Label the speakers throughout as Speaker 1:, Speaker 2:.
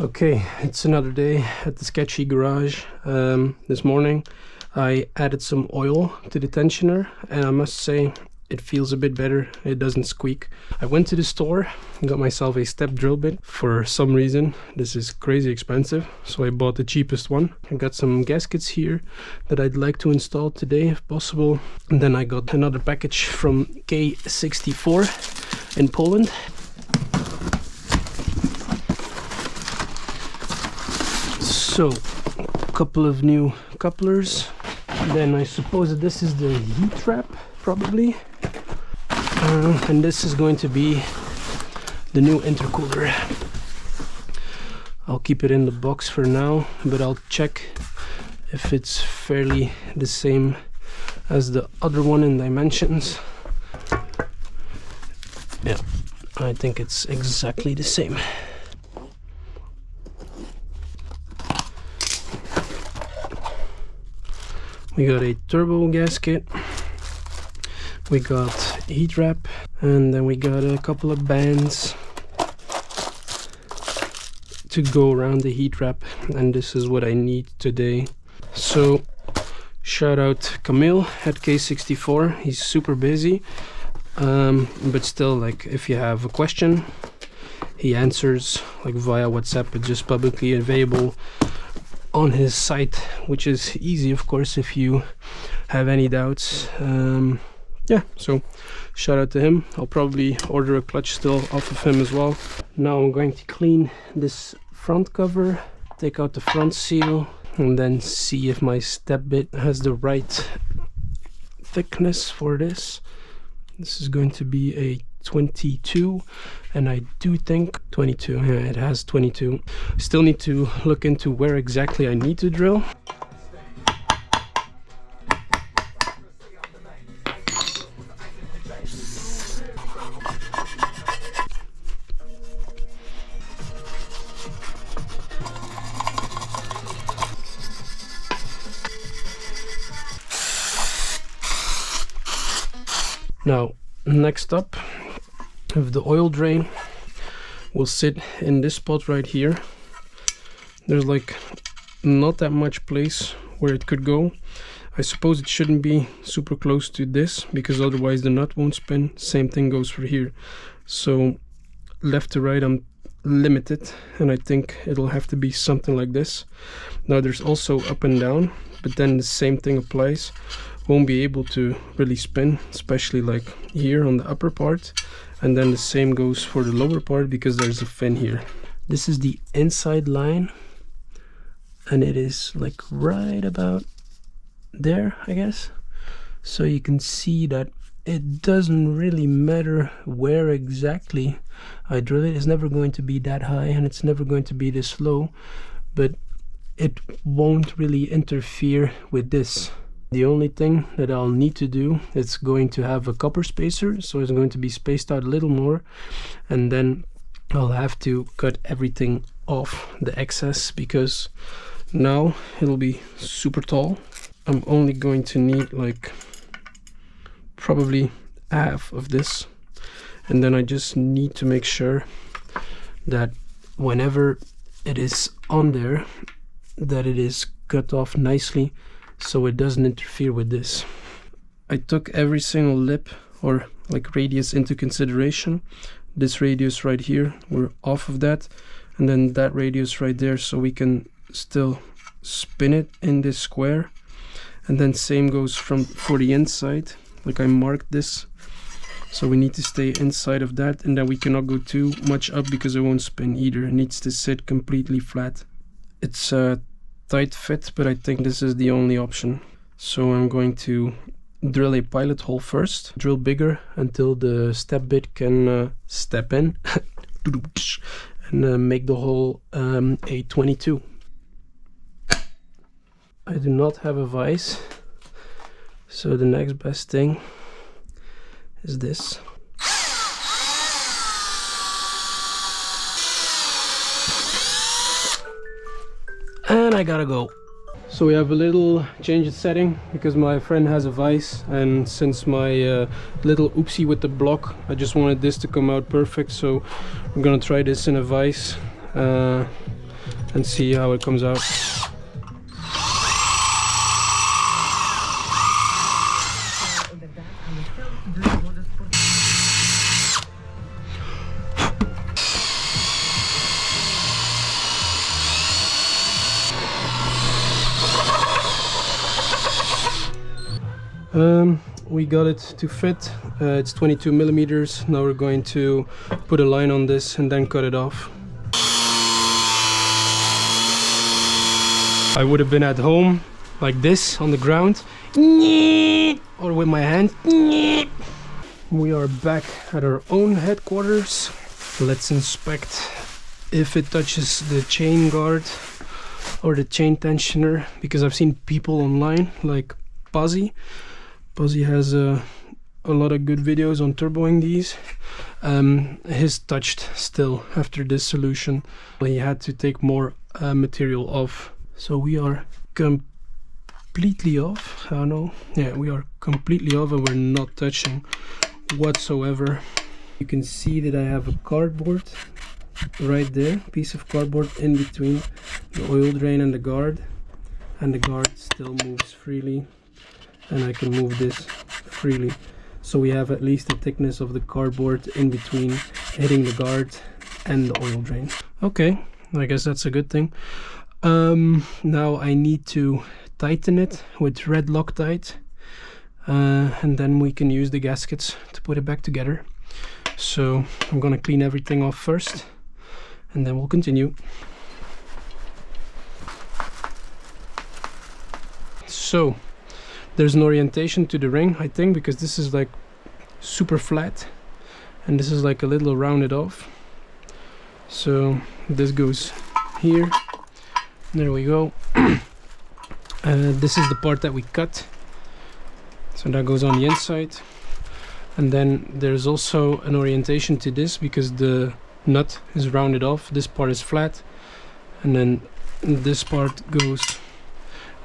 Speaker 1: Okay, it's another day at the sketchy garage. This morning I added some oil to the tensioner and I must say it feels a bit better. It doesn't squeak. I went to the store and got myself a step drill bit. For some reason this is crazy expensive, so I bought the cheapest one. I got some gaskets here that I'd like to install today if possible, and then I got another package from K64 in Poland. So, a couple of new couplers. Then I suppose that this is the heat trap, probably. And this is going to be the new intercooler. I'll keep it in the box for now, but I'll check if it's fairly the same as the other one in dimensions. Yeah, I think it's exactly the same. We got a turbo gasket, we got heat wrap, and then we got a couple of bands to go around the heat wrap, and this is what I need today. So shout out Camille at K64, he's super busy, but still, like, if you have a question he answers like via WhatsApp. It's just publicly available on his site, which is easy of course if you have any doubts. Yeah, so shout out to him. I'll probably order a clutch still off of him as well. Now I'm going to clean this front cover, take out the front seal, and then see if my step bit has the right thickness for this. This is going to be a 22, and I do think 22, yeah, it has 22. Still need to look into where exactly I need to drill. Now, next up, if the oil drain will sit in this spot right here. There's like not that much place where it could go. I suppose it shouldn't be super close to this because otherwise the nut won't spin. Same thing goes for here. So left to right I'm limited, and I think it'll have to be something like this. Now there's also up and down, but then the same thing applies. Won't be able to really spin, especially like here on the upper part, and then the same goes for the lower part because there's a fin here. This is the inside line, and it is like right about there, I guess. So you can see that it doesn't really matter where exactly I drill it. It's never going to be that high and it's never going to be this low, but it won't really interfere with this. The only thing that I'll need to do is going to have a copper spacer, so it's going to be spaced out a little more, and then I'll have to cut everything off the excess because now it'll be super tall. I'm only going to need like probably half of this, and then I just need to make sure that whenever it is on there that it is cut off nicely so it doesn't interfere with this. I took every single lip or like radius into consideration. This radius right here, we're off of that, and then that radius right there, so we can still spin it in this square. And then same goes for the inside, like I marked this, so we need to stay inside of that, and then we cannot go too much up because it won't spin either. It needs to sit completely flat. It's a tight fit, but I think this is the only option. So I'm going to drill a pilot hole first, drill bigger until the step bit can step in and make the hole a 22. I do not have a vise, so the next best thing is this. And I gotta go. So we have a little change of setting because my friend has a vise, and since my little oopsie with the block, I just wanted this to come out perfect, so I'm gonna try this in a vise. and see how it comes out. We got it to fit. It's 22 millimeters. Now we're going to put a line on this and then cut it off. I would have been at home like this on the ground, or with my hand. We are back at our own headquarters. Let's inspect if it touches the chain guard or the chain tensioner, because I've seen people online like Pazzi. Pazzi has a lot of good videos on turboing these. His touched still after this solution. He had to take more material off. So we are completely off. I know. Yeah, we are completely off and we're not touching whatsoever. You can see that I have a cardboard right there, piece of cardboard in between the oil drain and the guard still moves freely, and I can move this freely. So we have at least the thickness of the cardboard in between hitting the guard and the oil drain. Okay, I guess that's a good thing. Now I need to tighten it with red Loctite, and then we can use the gaskets to put it back together. So I'm gonna clean everything off first and then we'll continue. So there's an orientation to the ring, I think, because this is like super flat and this is like a little rounded off. So this goes here. There we go. This is the part that we cut, so that goes on the inside. And then there's also an orientation to this because the nut is rounded off. This part is flat, and then this part goes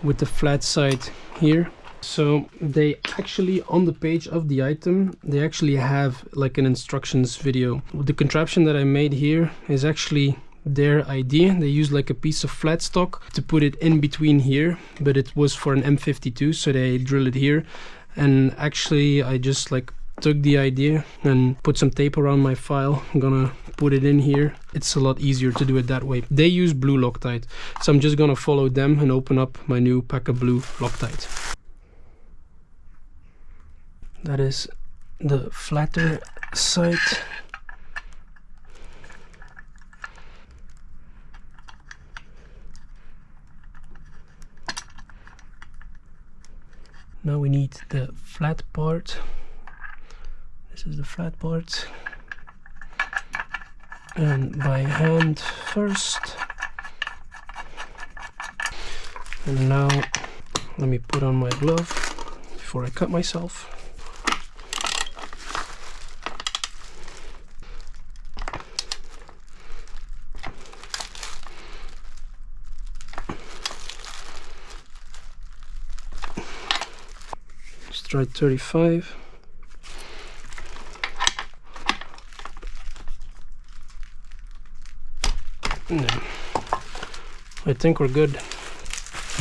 Speaker 1: with the flat side here. So they actually, on the page of the item, they actually have like an instructions video. The contraption that I made here is actually their idea. They used like a piece of flat stock to put it in between here, but it was for an M52, so they drill it here. And actually I just like took the idea and put some tape around my file. I'm gonna put it in here. It's a lot easier to do it that way. They use blue Loctite, so I'm just gonna follow them and open up my new pack of blue Loctite. That is the flatter side. Now we need the flat part. This is the flat part. And by hand first. And now let me put on my glove before I cut myself. Try 35. No. I think we're good.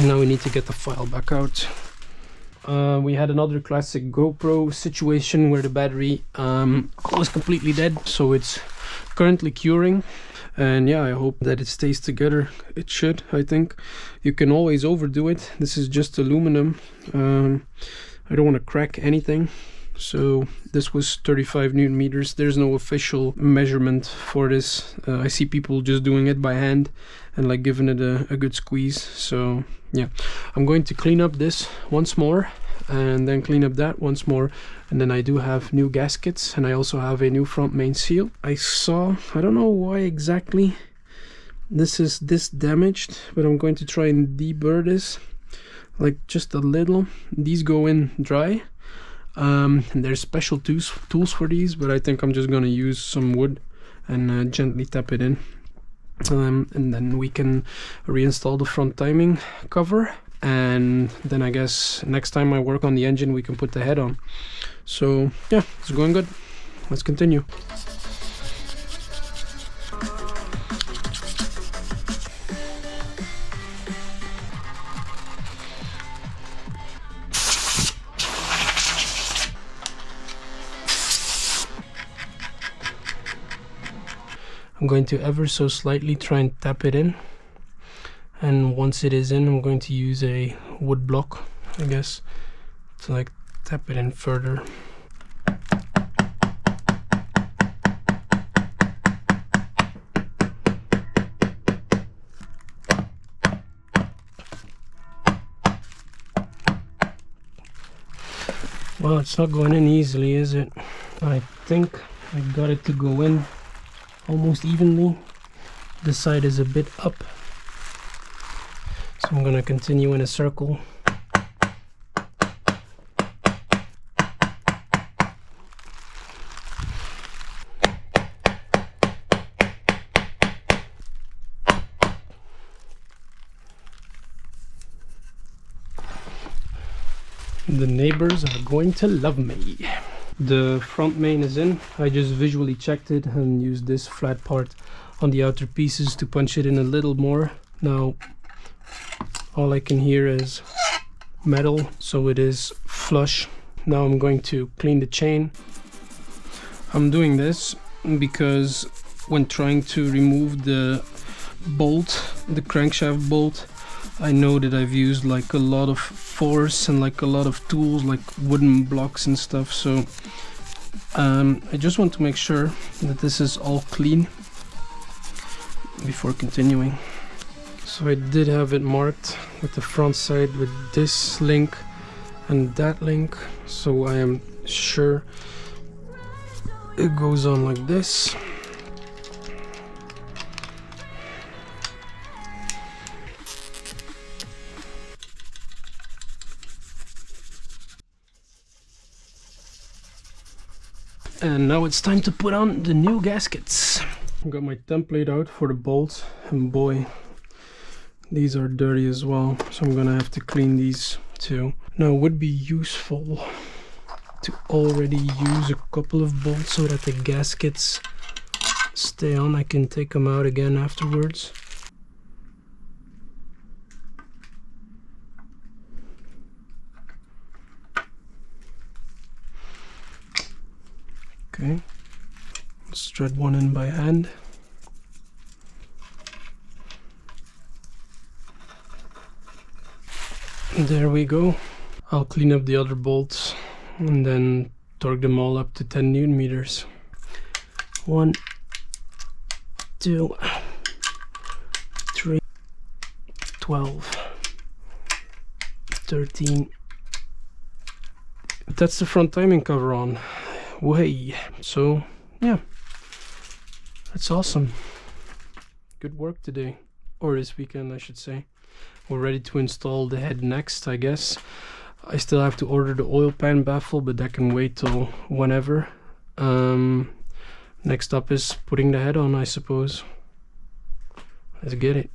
Speaker 1: Now we need to get the file back out. We had another classic GoPro situation where the battery was completely dead, so it's currently curing. And yeah, I hope that it stays together. It should, I think. You can always overdo it. This is just aluminum. I don't want to crack anything, so this was 35 Newton meters. There's no official measurement for this. I see people just doing it by hand and like giving it a good squeeze. So yeah, I'm going to clean up this once more and then clean up that once more, and then I do have new gaskets and I also have a new front main seal. I don't know why exactly this is this damaged, but I'm going to try and deburr this like just a little. These go in dry, and there's special tools for these, but I think I'm just gonna use some wood and gently tap it in, and then we can reinstall the front timing cover, and then I guess next time I work on the engine we can put the head on. So yeah, it's going good. Let's continue. I'm going to ever so slightly try and tap it in, and once it is in, I'm going to use a wood block, I guess, to like tap it in further. Well, it's not going in easily, is it? I think I got it to go in almost evenly. This side is a bit up, so I'm gonna continue in a circle. The neighbors are going to love me. The front main is in. I just visually checked it and used this flat part on the outer pieces to punch it in a little more. Now all I can hear is metal, so it is flush. Now I'm going to clean the chain. I'm doing this because when trying to remove the bolt, the crankshaft bolt, I know that I've used like a lot of force and like a lot of tools, like wooden blocks and stuff, so I just want to make sure that this is all clean before continuing. So I did have it marked with the front side with this link and that link, so I am sure it goes on like this. And now it's time to put on the new gaskets. I got my template out for the bolts, and boy, these are dirty as well, so I'm gonna have to clean these too. Now it would be useful to already use a couple of bolts so that the gaskets stay on. I can take them out again afterwards. Okay, let's thread one in by hand. And there we go. I'll clean up the other bolts and then torque them all up to 10 Newton meters. 1, 2, 3, 12, 13. That's the front timing cover on. Way. So yeah, that's awesome. Good work today, or this weekend I should say. We're ready to install the head next, I guess. I still have to order the oil pan baffle, but that can wait till whenever. Next up is putting the head on, I suppose. Let's get it.